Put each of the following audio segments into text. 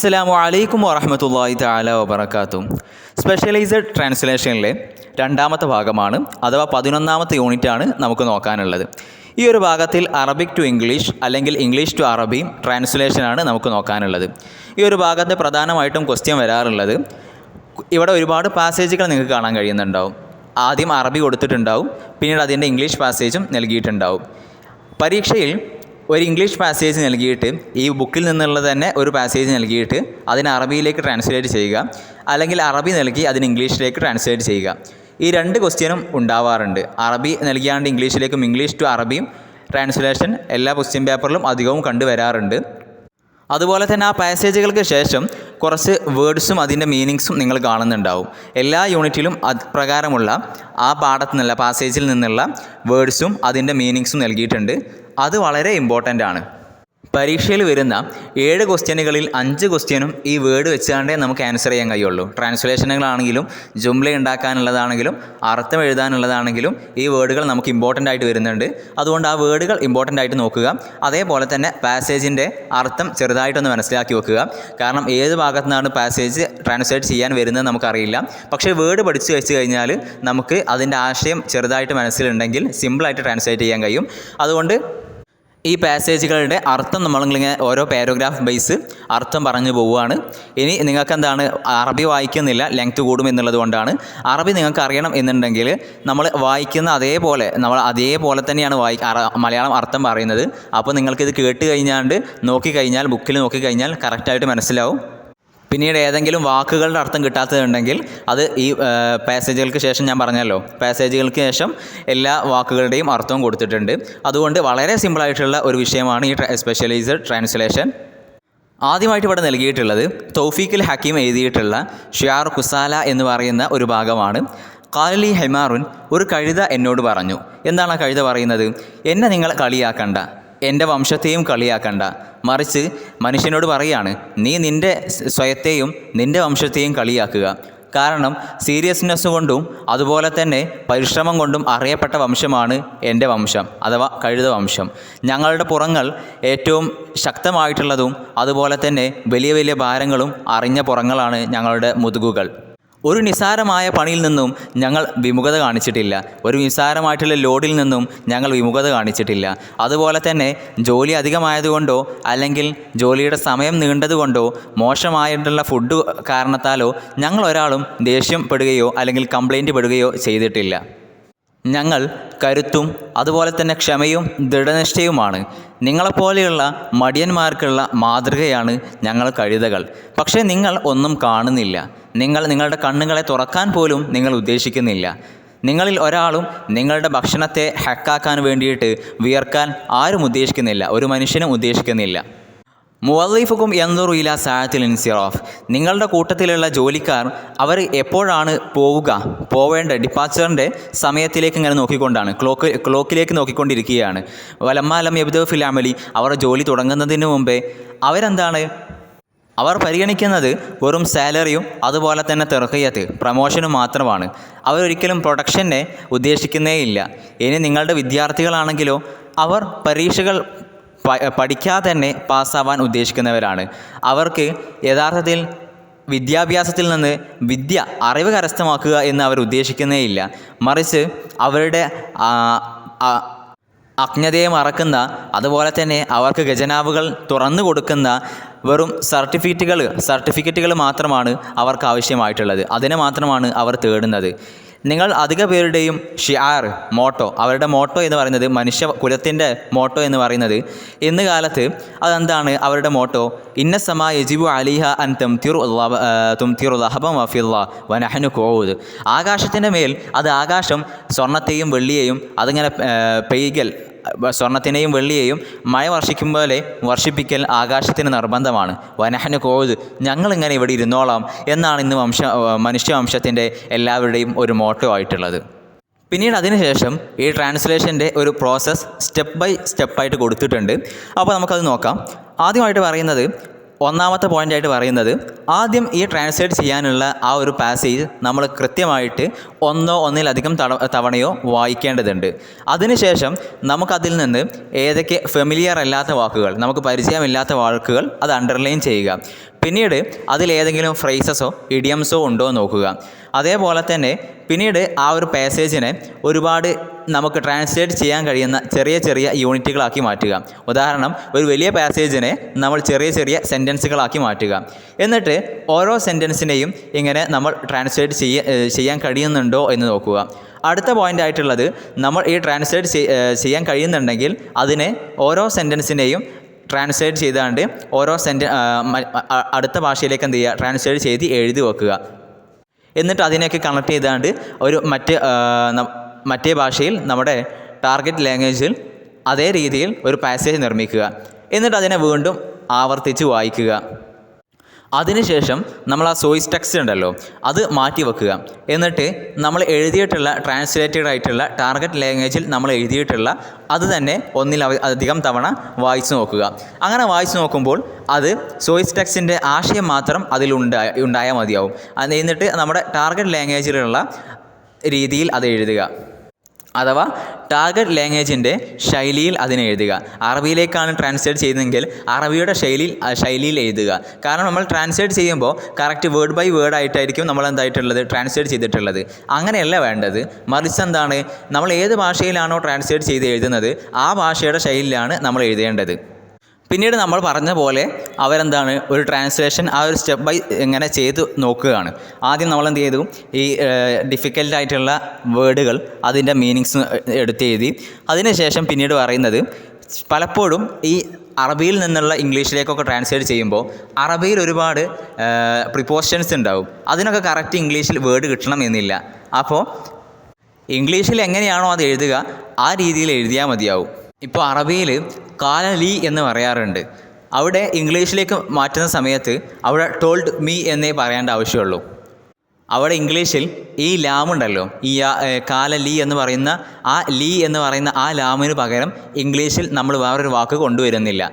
അസ്സലാമു അലൈക്കും വറഹ്മത്തുള്ളാഹി തആല വബറകാതുഹു. സ്പെഷ്യലൈസ്ഡ് ട്രാൻസ്ലേഷനിലെ രണ്ടാമത്തെ ഭാഗമാണ്, അഥവാ 11ാമത്തെ യൂണിറ്റാണ് നമുക്ക് നോക്കാനുള്ളത്. ഈ ഒരു ഭാഗത്തിൽ അറബിക് ടു ഇംഗ്ലീഷ് അല്ലെങ്കിൽ ഇംഗ്ലീഷ് ടു അറബി ട്രാൻസ്ലേഷനാണ് നമുക്ക് നോക്കാനുള്ളത്. ഈ ഒരു ഭാഗത്ത് പ്രധാനമായിട്ടും ക്വസ്റ്റ്യൻ വരാറുള്ളത്, ഇവിടെ ഒരുപാട് പാസേജുകൾ നിങ്ങൾക്ക് കാണാൻ കഴിയുന്നുണ്ടാവും. ആദ്യം അറബി കൊടുത്തിട്ടുണ്ടാവും, പിന്നീട് അതിൻ്റെ ഇംഗ്ലീഷ് പാസേജും നൽകിയിട്ടുണ്ടാവും. പരീക്ഷയിൽ ഒരു ഇംഗ്ലീഷ് പാസേജ് നൽകിയിട്ട് ഈ ബുക്കിൽ നിന്നുള്ള തന്നെ ഒരു പാസേജ് നൽകിയിട്ട് അതിന് അറബിയിലേക്ക് ട്രാൻസ്ലേറ്റ് ചെയ്യുക, അല്ലെങ്കിൽ അറബി നൽകി അതിന് ഇംഗ്ലീഷിലേക്ക് ട്രാൻസ്ലേറ്റ് ചെയ്യുക. ഈ രണ്ട് ക്വസ്റ്റ്യനും ഉണ്ടാവാറുണ്ട്. അറബി നൽകിയാണ്ട് ഇംഗ്ലീഷിലേക്കും ഇംഗ്ലീഷ് ടു അറബിയും ട്രാൻസ്ലേഷൻ എല്ലാ ക്വസ്റ്റ്യൻ പേപ്പറിലും അധികവും കണ്ടുവരാറുണ്ട്. അതുപോലെ തന്നെ ആ പാസേജുകൾക്ക് ശേഷം കുറച്ച് വേർഡ്സും അതിൻ്റെ മീനിങ്സും നിങ്ങൾ കാണുന്നുണ്ടാവും. എല്ലാ യൂണിറ്റിലും അപ്രകാരമുള്ള ആ പാഠത്തിൽ നിന്നുള്ള പാസേജിൽ നിന്നുള്ള വേർഡ്സും അതിൻ്റെ മീനിങ്സും നൽകിയിട്ടുണ്ട്. അത് വളരെ ഇമ്പോർട്ടൻ്റ് ആണ്. പരീക്ഷയിൽ വരുന്ന 7 ക്വസ്റ്റ്യനുകളിൽ 5 ക്വസ്റ്റ്യനും ഈ വേർഡ് വെച്ചാണ്ടേ നമുക്ക് ആൻസർ ചെയ്യാൻ കഴിയുള്ളൂ. ട്രാൻസ്ലേഷനുകളാണെങ്കിലും ജുംല ഉണ്ടാക്കാനുള്ളതാണെങ്കിലും അർത്ഥം എഴുതാനുള്ളതാണെങ്കിലും ഈ വേർഡുകൾ നമുക്ക് ഇമ്പോർട്ടൻ്റ് ആയിട്ട് വരുന്നുണ്ട്. അതുകൊണ്ട് ആ വേർഡുകൾ ഇമ്പോർട്ടൻ്റ് ആയിട്ട് നോക്കുക. അതേപോലെ തന്നെ പാസേജിൻ്റെ അർത്ഥം ചെറുതായിട്ടൊന്ന് മനസ്സിലാക്കി വെക്കുക. കാരണം ഏത് ഭാഗത്തു നിന്നാണ് പാസേജ് ട്രാൻസ്ലേറ്റ് ചെയ്യാൻ വരുന്നത് നമുക്കറിയില്ല. പക്ഷേ വേർഡ് പഠിച്ചു വെച്ച് കഴിഞ്ഞാൽ നമുക്ക് അതിൻ്റെ ആശയം ചെറുതായിട്ട് മനസ്സിലുണ്ടെങ്കിൽ സിമ്പിളായിട്ട് ട്രാൻസ്ലേറ്റ് ചെയ്യാൻ കഴിയും. അതുകൊണ്ട് ഈ പാസേജുകളുടെ അർത്ഥം നമ്മളിങ്ങനെ ഓരോ പാരഗ്രാഫ് ബേസ് അർത്ഥം പറഞ്ഞു പോവുകയാണ്. ഇനി നിങ്ങൾക്ക് എന്താണ്, അറബി വായിക്കുന്നില്ല, ലെങ്ത് കൂടും എന്നുള്ളത് കൊണ്ടാണ്. അറബി നിങ്ങൾക്ക് അറിയണം എന്നുണ്ടെങ്കിൽ നമ്മൾ വായിക്കുന്ന അതേപോലെ തന്നെയാണ് മലയാളം അർത്ഥം പറയുന്നത്. അപ്പോൾ നിങ്ങൾക്കിത് കേട്ട് കഴിഞ്ഞാണ്ട് നോക്കിക്കഴിഞ്ഞാൽ, ബുക്കിൽ നോക്കിക്കഴിഞ്ഞാൽ കറക്റ്റായിട്ട് മനസ്സിലാവും. പിന്നീട് ഏതെങ്കിലും വാക്കുകളുടെ അർത്ഥം കിട്ടാത്തതുണ്ടെങ്കിൽ അത് ഈ പാസേജുകൾക്ക് ശേഷം ഞാൻ പറഞ്ഞല്ലോ, പാസേജുകൾക്ക് ശേഷം എല്ലാ വാക്കുകളുടെയും അർത്ഥവും കൊടുത്തിട്ടുണ്ട്. അതുകൊണ്ട് വളരെ സിമ്പിളായിട്ടുള്ള ഒരു വിഷയമാണ് ഈ സ്പെഷ്യലൈസ്ഡ് ട്രാൻസ്ലേഷൻ. ആദ്യമായിട്ട് ഇവിടെ നൽകിയിട്ടുള്ളത് തൗഫീഖുൽ ഹക്കീം എഴുതിയിട്ടുള്ള ഷിയാർ കുസാല എന്ന് പറയുന്ന ഒരു ഭാഗമാണ്. ഖാലി ഹൈമാറുൻ, ഒരു കഴുത എന്നോട് പറഞ്ഞു. എന്താണ് ആ കഴുത പറയുന്നത്? എന്നെ നിങ്ങൾ കളിയാക്കണ്ട, എൻ്റെ വംശത്തെയും കളിയാക്കണ്ട, മറിച്ച് മനുഷ്യനോട് പറയാണ്, നീ നിൻ്റെ സ്വയത്തെയും നിൻ്റെ വംശത്തെയും കളിയാക്കുക. കാരണം സീരിയസ്നെസ് കൊണ്ടും അതുപോലെ തന്നെ പരിശ്രമം കൊണ്ടും അറിയപ്പെട്ട വംശമാണ് എൻ്റെ വംശം, അഥവാ കഴുത വംശം. ഞങ്ങളുടെ പുറങ്ങൾ ഏറ്റവും ശക്തമായിട്ടുള്ളതും അതുപോലെ തന്നെ വലിയ വലിയ ഭാരങ്ങളും അറിഞ്ഞ പുറങ്ങളാണ് ഞങ്ങളുടെ മുതുകുകൾ. ഒരു നിസ്സാരമായ പണിയിൽ നിന്നും ഞങ്ങൾ വിമുഖത കാണിച്ചിട്ടില്ല. ഒരു നിസ്സാരമായിട്ടുള്ള ലോഡിൽ നിന്നും ഞങ്ങൾ വിമുഖത കാണിച്ചിട്ടില്ല. അതുപോലെ തന്നെ ജോലി അധികമായതുകൊണ്ടോ അല്ലെങ്കിൽ ജോലിയുടെ സമയം നീണ്ടതുകൊണ്ടോ മോശമായിട്ടുള്ള ഫുഡ് കാരണത്താലോ ഞങ്ങൾ ഒരാളും ദേഷ്യം പെടുകയോ അല്ലെങ്കിൽ കംപ്ലൈൻറ്റ് പെടുകയോ ചെയ്തിട്ടില്ല. ഞങ്ങൾ കരുത്തും അതുപോലെ തന്നെ ക്ഷമയും ദൃഢനിഷ്ഠയുമാണ്. നിങ്ങളെപ്പോലെയുള്ള മടിയന്മാർക്കുള്ള മാതൃകയാണ് ഞങ്ങൾ കഴുതകൾ. പക്ഷേ നിങ്ങൾ ഒന്നും കാണുന്നില്ല. നിങ്ങളുടെ കണ്ണുകളെ തുറക്കാൻ പോലും നിങ്ങൾ ഉദ്ദേശിക്കുന്നില്ല. നിങ്ങളിൽ ഒരാളും നിങ്ങളുടെ ഭക്ഷണത്തെ ഹക്കാക്കാൻ വേണ്ടിയിട്ട് വിയർക്കാൻ ആരും ഉദ്ദേശിക്കുന്നില്ല, ഒരു മനുഷ്യനും ഉദ്ദേശിക്കുന്നില്ല. മുവദ്ദിഫുക്കും യൻദുറു ഇലാ സഅത്തിൽ ഇൻസിറാഫ്, നിങ്ങളുടെ കൂട്ടത്തിലുള്ള ജോലിക്കാർ അവർ എപ്പോഴാണ് പോവേണ്ട ഡിപ്പാച്ചറിൻ്റെ സമയത്തിലേക്ക് ഇങ്ങനെ നോക്കിക്കൊണ്ടാണ്, ക്ലോക്കിലേക്ക് നോക്കിക്കൊണ്ടിരിക്കുകയാണ്. വലമ്മാ ലം യബ്ദഉ ഫിൽ അമലി, അവർ ജോലി തുടങ്ങുന്നതിന് മുമ്പേ അവർ പരിഗണിക്കുന്നത് വെറും സാലറിയും അതുപോലെ തന്നെ തെർഖിയത്ത് പ്രമോഷനും മാത്രമാണ്. അവരൊരിക്കലും പ്രൊഡക്ഷനെ ഉദ്ദേശിക്കുന്നേയില്ല. ഇനി നിങ്ങളുടെ വിദ്യാർത്ഥികളാണെങ്കിലോ അവർ പരീക്ഷകൾ പഠിക്കാതെ തന്നെ പാസ്സാവാൻ ഉദ്ദേശിക്കുന്നവരാണ്. അവർക്ക് യഥാർത്ഥത്തിൽ വിദ്യാഭ്യാസത്തിൽ നിന്ന് അറിവ് കരസ്ഥമാക്കുക എന്ന് അവർ ഉദ്ദേശിക്കുന്നേയില്ല. മറിച്ച് അവരുടെ അജ്ഞതയെ മറക്കുന്ന, അതുപോലെ തന്നെ അവർക്ക് ഖജനാവുകൾ തുറന്നു കൊടുക്കുന്ന വെറും സർട്ടിഫിക്കറ്റുകൾ മാത്രമാണ് അവർക്ക് ആവശ്യമായിട്ടുള്ളത്. അതിനെ മാത്രമാണ് അവർ തേടുന്നത്. നിങ്ങൾ അധിക പേരുടെയും ഷിആർ അവരുടെ മോട്ടോ എന്ന് പറയുന്നത്, മനുഷ്യ കുലത്തിൻ്റെ മോട്ടോ എന്ന് പറയുന്നത് ഇന്ന് കാലത്ത് അതെന്താണ്? അവരുടെ മോട്ടോ ഇന്ന സമാ യജിബു അലിഹ അൻ തുംതിറു ലഹബൻ വഫില്ല വനഹ്നു ഖുഊദ്, ആകാശത്തിൻ്റെ മേൽ അത് ആകാശം സ്വർണത്തെയും വെള്ളിയെയും അതിങ്ങനെ പെയ്കൽ, സ്വർണത്തിനെയും വെള്ളിയെയും മഴ വർഷിക്കും പോലെ വർഷിപ്പിക്കൽ ആകാശത്തിന് നിർബന്ധമാണ്. വനഹ്നു ഖുഊദ്, ഞങ്ങളിങ്ങനെ ഇവിടെ ഇരുന്നോളാം എന്നാണ് ഇന്ന് മനുഷ്യവംശത്തിൻ്റെ എല്ലാവരുടെയും ഒരു മോട്ടോ ആയിട്ടുള്ളത്. പിന്നീട് അതിനുശേഷം ഈ ട്രാൻസ്ലേഷൻ്റെ ഒരു പ്രോസസ്സ് സ്റ്റെപ്പ് ബൈ സ്റ്റെപ്പായിട്ട് കൊടുത്തിട്ടുണ്ട്. അപ്പോൾ നമുക്കത് നോക്കാം. ആദ്യമായിട്ട് പറയുന്നത് ഒന്നാമത്തെ പോയിൻ്റായിട്ട് പറയുന്നത്, ആദ്യം ഈ ട്രാൻസ്ലേറ്റ് ചെയ്യാനുള്ള ആ ഒരു പാസേജ് നമ്മൾ കൃത്യമായിട്ട് ഒന്നിലധികം തവണയോ വായിക്കേണ്ടതുണ്ട്. അതിനുശേഷം നമുക്കതിൽ നിന്ന് ഏതൊക്കെ ഫെമിലിയർ അല്ലാത്ത വാക്കുകൾ, നമുക്ക് പരിചയമില്ലാത്ത വാക്കുകൾ അത് അണ്ടർലൈൻ ചെയ്യുക. പിന്നീട് അതിലേതെങ്കിലും ഫ്രേസസോ ഇഡിയംസോ ഉണ്ടോ എന്ന് നോക്കുക. അതേപോലെ തന്നെ പിന്നീട് ആ ഒരു പാസേജിനെ ഒരുപാട് നമുക്ക് ട്രാൻസ്ലേറ്റ് ചെയ്യാൻ കഴിയുന്ന ചെറിയ ചെറിയ യൂണിറ്റുകളാക്കി മാറ്റുക. ഉദാഹരണം, ഒരു വലിയ പാസേജിനെ നമ്മൾ ചെറിയ ചെറിയ സെൻറ്റൻസുകളാക്കി മാറ്റുക. എന്നിട്ട് ഓരോ സെൻറ്റൻസിനെയും ഇങ്ങനെ നമ്മൾ ട്രാൻസ്ലേറ്റ് ചെയ്യാൻ കഴിയുന്നുണ്ടോ എന്ന് നോക്കുക. അടുത്ത പോയിൻ്റ് ആയിട്ടുള്ളത്, നമ്മൾ ഈ ട്രാൻസ്ലേറ്റ് ചെയ്യാൻ കഴിയുന്നുണ്ടെങ്കിൽ അതിനെ ഓരോ സെൻറ്റൻസിനെയും ട്രാൻസ്ലേറ്റ് ചെയ്താണ്ട് ഓരോ അടുത്ത ഭാഷയിലേക്ക് എന്ത് ചെയ്യുക, ട്രാൻസ്ലേറ്റ് ചെയ്ത് എഴുതി വെക്കുക. എന്നിട്ട് അതിനെയൊക്കെ കണക്ട് ചെയ്താണ്ട് ഒരു മറ്റേ ഭാഷയിൽ നമ്മുടെ ടാർഗറ്റ് ലാംഗ്വേജിൽ അതേ രീതിയിൽ ഒരു പാസേജ് നിർമ്മിക്കുക. എന്നിട്ട് അതിനെ വീണ്ടും ആവർത്തിച്ച് വായിക്കുക. അതിനുശേഷം നമ്മൾ ആ സോഴ്സ് ടെക്സ്റ്റ് ഉണ്ടല്ലോ അത് മാറ്റി വെക്കുക. എന്നിട്ട് നമ്മൾ എഴുതിയിട്ടുള്ള ട്രാൻസ്ലേറ്റഡ് ആയിട്ടുള്ള ടാർഗറ്റ് ലാംഗ്വേജിൽ നമ്മൾ എഴുതിയിട്ടുള്ള അത് തന്നെ ഒന്നിലധികം തവണ വായിച്ചു നോക്കുക. അങ്ങനെ വായിച്ചു നോക്കുമ്പോൾ അത് സോഴ്സ് ടെക്സ്റ്റിൻ്റെ ആശയം മാത്രം ഉണ്ടായാൽ മതിയാവും. എന്നിട്ട് നമ്മുടെ ടാർഗറ്റ് ലാംഗ്വേജിലുള്ള രീതിയിൽ അത് എഴുതുക, അഥവാ ടാർഗറ്റ് ലാംഗ്വേജിൻ്റെ ശൈലിയിൽ അതിനെ എഴുതുക. അറബിയിലേക്കാണ് ട്രാൻസ്ലേറ്റ് ചെയ്യുന്നതെങ്കിൽ അറബിയുടെ ശൈലിയിൽ എഴുതുക. കാരണം നമ്മൾ ട്രാൻസ്ലേറ്റ് ചെയ്യുമ്പോൾ കറക്റ്റ് വേർഡ് ബൈ വേർഡ് ആയിട്ടായിരിക്കും നമ്മൾ എന്തായിട്ടുള്ളത് ട്രാൻസ്ലേറ്റ് ചെയ്തിട്ടുള്ളത്. അങ്ങനെയല്ല വേണ്ടത്. മറിച്ച് എന്താണ്, നമ്മൾ ഏത് ഭാഷയിലാണോ ട്രാൻസ്ലേറ്റ് ചെയ്ത് എഴുതുന്നത് ആ ഭാഷയുടെ ശൈലിയിലാണ് നമ്മൾ എഴുതേണ്ടത്. പിന്നീട് നമ്മൾ പറഞ്ഞ പോലെ അവരെന്താണ് ഒരു ട്രാൻസ്ലേഷൻ ആ ഒരു സ്റ്റെപ്പ് ബൈ ഇങ്ങനെ ചെയ്ത് നോക്കുകയാണ്. ആദ്യം നമ്മളെന്ത് ചെയ്തു, ഈ ഡിഫിക്കൽട്ടായിട്ടുള്ള വേർഡുകൾ അതിൻ്റെ മീനിങ്സ് എടുത്തെഴുതി. അതിനുശേഷം പിന്നീട് പറയുന്നത്, പലപ്പോഴും ഈ അറബിയിൽ നിന്നുള്ള ഇംഗ്ലീഷിലേക്കൊക്കെ ട്രാൻസ്ലേറ്റ് ചെയ്യുമ്പോൾ അറബിയിൽ ഒരുപാട് പ്രിപ്പോസിഷൻസ് ഉണ്ടാവും. അതിനൊക്കെ കറക്റ്റ് ഇംഗ്ലീഷിൽ വേർഡ് കിട്ടണം എന്നില്ല. അപ്പോൾ ഇംഗ്ലീഷിൽ എങ്ങനെയാണോ അത് എഴുതുക ആ രീതിയിൽ എഴുതിയാൽ മതിയാവും. ഇപ്പോൾ അറബിയിൽ കാല ലീ എന്ന് പറയാറുണ്ട്. അവിടെ ഇംഗ്ലീഷിലേക്ക് മാറ്റുന്ന സമയത്ത് അവിടെ ടോൾഡ് മീ എന്നേ പറയേണ്ട ആവശ്യമുള്ളൂ. അവിടെ ഇംഗ്ലീഷിൽ ഈ ലാമുണ്ടല്ലോ, ഈ കാല ലീ എന്ന് പറയുന്ന ആ ലീ എന്ന് പറയുന്ന ആ ലാമിന് പകരം ഇംഗ്ലീഷിൽ നമ്മൾ വേറൊരു വാക്ക് കൊണ്ടുവരുന്നില്ല.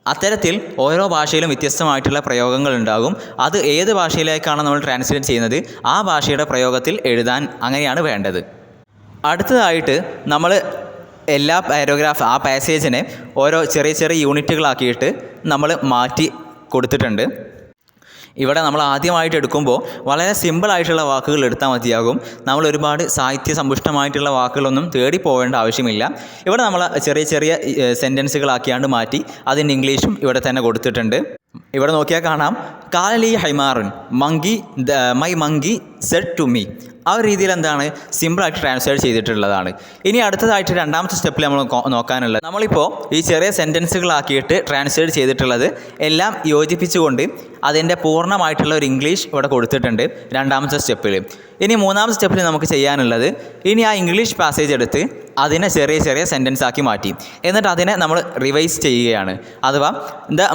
അത്തരത്തിൽ ഓരോ ഭാഷയിലും വ്യത്യസ്തമായിട്ടുള്ള പ്രയോഗങ്ങൾ ഉണ്ടാകും. അത് ഏത് ഭാഷയിലേക്കാണ് നമ്മൾ ട്രാൻസ്ലേറ്റ് ചെയ്യുന്നത് ആ ഭാഷയുടെ പ്രയോഗത്തിൽ എഴുതാൻ അങ്ങനെയാണ് വേണ്ടത്. അടുത്തതായിട്ട് നമ്മൾ എല്ലാ ആ പാസേജിനെ ഓരോ ചെറിയ ചെറിയ യൂണിറ്റുകളാക്കിയിട്ട് നമ്മൾ മാറ്റി കൊടുത്തിട്ടുണ്ട്. ഇവിടെ നമ്മൾ ആദ്യമായിട്ട് എടുക്കുമ്പോൾ വളരെ സിമ്പിളായിട്ടുള്ള വാക്കുകൾ എടുത്താൽ മതിയാകും. നമ്മൾ ഒരുപാട് സാഹിത്യ സമ്പുഷ്ടമായിട്ടുള്ള വാക്കുകളൊന്നും തേടി പോകേണ്ട ആവശ്യമില്ല. ഇവിടെ നമ്മൾ ചെറിയ ചെറിയ സെൻറ്റൻസുകളാക്കിയാണ്ട് മാറ്റി അതിൻ്റെ ഇംഗ്ലീഷും ഇവിടെ തന്നെ കൊടുത്തിട്ടുണ്ട്. ഇവിടെ നോക്കിയാൽ കാണാം, കാലലി ഹൈമാറുൻ my monkey said to me. ആ ഒരു രീതിയിൽ എന്താണ് സിമ്പിളായിട്ട് ട്രാൻസ്ലേറ്റ് ചെയ്തിട്ടുള്ളതാണ്. ഇനി അടുത്തതായിട്ട് രണ്ടാമത്തെ സ്റ്റെപ്പിൽ നമ്മൾ നോക്കാനുള്ളത്, നമ്മളിപ്പോൾ ഈ ചെറിയ സെൻറ്റൻസുകളാക്കിയിട്ട് ട്രാൻസ്ലേറ്റ് ചെയ്തിട്ടുള്ളത് എല്ലാം യോജിപ്പിച്ചുകൊണ്ട് അതിൻ്റെ പൂർണ്ണമായിട്ടുള്ള ഒരു ഇംഗ്ലീഷ് ഇവിടെ കൊടുത്തിട്ടുണ്ട് രണ്ടാമത്തെ സ്റ്റെപ്പിൽ. ഇനി മൂന്നാമത്തെ സ്റ്റെപ്പിൽ നമുക്ക് ചെയ്യാനുള്ളത്, ഇനി ആ ഇംഗ്ലീഷ് പാസേജ് എടുത്ത് അതിനെ ചെറിയ ചെറിയ സെൻറ്റൻസ് ആക്കി മാറ്റി എന്നിട്ട് അതിനെ നമ്മൾ റിവൈസ് ചെയ്യുകയാണ്. അഥവാ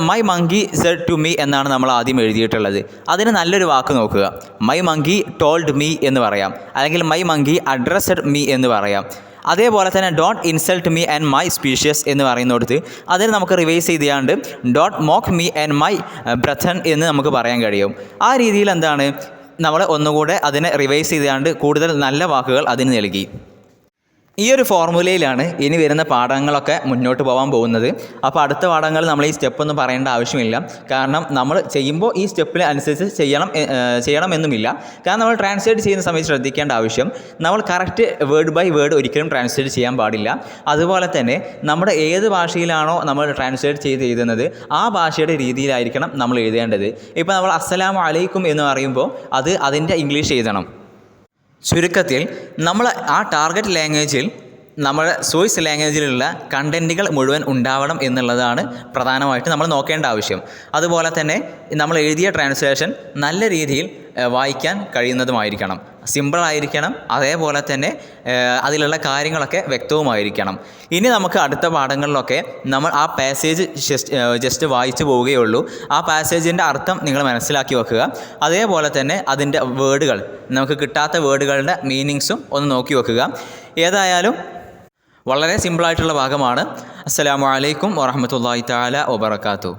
my monkey said to me എന്നാണ് നമ്മൾ ആദ്യം എഴുതിയിട്ടുള്ളത്. അതിന് നല്ലൊരു വാക്ക് നോക്കുക. മൈ മങ്കി ടോൾഡ് മീ എന്ന് പറയാം, അല്ലെങ്കിൽ മൈ മങ്കി അഡ്രസ്ഡ് മീ എന്ന് പറയാം. അതേപോലെ തന്നെ don't insult me and my species എന്ന് പറയുന്നിടത്ത് അതിന് നമുക്ക് റിവൈസ് ചെയ്താണ്ട് don't mock me and my brethren എന്ന് നമുക്ക് പറയാൻ കഴിയും. ആ രീതിയിൽ എന്താണ് നമ്മൾ ഒന്നുകൂടെ അതിനെ റിവൈസ് ചെയ്താണ്ട് കൂടുതൽ നല്ല വാക്കുകൾ അതിന് നൽകി. ഈ ഒരു ഫോർമുലയിലാണ് ഇനി വരുന്ന പാഠങ്ങളൊക്കെ മുന്നോട്ട് പോകാൻ പോകുന്നത്. അപ്പോൾ അടുത്ത പാഠങ്ങൾ നമ്മൾ ഈ സ്റ്റെപ്പൊന്നും പറയേണ്ട ആവശ്യമില്ല. കാരണം നമ്മൾ ചെയ്യുമ്പോൾ ഈ സ്റ്റെപ്പിന് അനുസരിച്ച് ചെയ്യണമെന്നുമില്ല. കാരണം നമ്മൾ ട്രാൻസ്ലേറ്റ് ചെയ്യുന്ന സമയത്ത് ശ്രദ്ധിക്കേണ്ട ആവശ്യം, നമ്മൾ കറക്റ്റ് വേർഡ് ബൈ വേർഡ് ഒരിക്കലും ട്രാൻസ്ലേറ്റ് ചെയ്യാൻ പാടില്ല. അതുപോലെ തന്നെ നമ്മുടെ ഏത് ഭാഷയിലാണോ നമ്മൾ ട്രാൻസ്ലേറ്റ് ചെയ്ത് എഴുതുന്നത് ആ ഭാഷയുടെ രീതിയിലായിരിക്കണം നമ്മൾ എഴുതേണ്ടത്. ഇപ്പോൾ നമ്മൾ അസ്സലാമു അലൈക്കും എന്ന് പറയുമ്പോൾ അത് അതിൻ്റെ ഇംഗ്ലീഷ് എഴുതണം. ചുരുക്കത്തിൽ നമ്മൾ ആ ടാർഗറ്റ് ലാംഗ്വേജിൽ നമ്മുടെ സോഴ്സ് ലാംഗ്വേജിലുള്ള കണ്ടൻറ്റുകൾ മുഴുവൻ ഉണ്ടാവണം എന്നുള്ളതാണ് പ്രധാനമായിട്ട് നമ്മൾ നോക്കേണ്ട ആവശ്യം. അതുപോലെ തന്നെ നമ്മൾ എഴുതിയ ട്രാൻസ്ലേഷൻ നല്ല രീതിയിൽ വായിക്കാൻ കഴിയുന്നതുമായിരിക്കണം, സിമ്പിളായിരിക്കണം. അതേപോലെ തന്നെ അതിലുള്ള കാര്യങ്ങളൊക്കെ വ്യക്തവുമായിരിക്കണം. ഇനി നമുക്ക് അടുത്ത പാഠങ്ങളിലൊക്കെ നമ്മൾ ആ പാസേജ് ജസ്റ്റ് വായിച്ചു പോവുകയുള്ളൂ. ആ പാസേജിൻ്റെ അർത്ഥം നിങ്ങൾ മനസ്സിലാക്കി വെക്കുക. അതേപോലെ തന്നെ അതിൻ്റെ വേർഡുകൾ, നമുക്ക് കിട്ടാത്ത വേർഡുകളുടെ മീനിങ്സും ഒന്ന് നോക്കി വെക്കുക. ഏതായാലും വളരെ സിമ്പിളായിട്ടുള്ള ഭാഗമാണ്. അസ്സലാമു അലൈക്കും വറഹ്മത്തുള്ളാഹി തആല വബറകാതുഹു.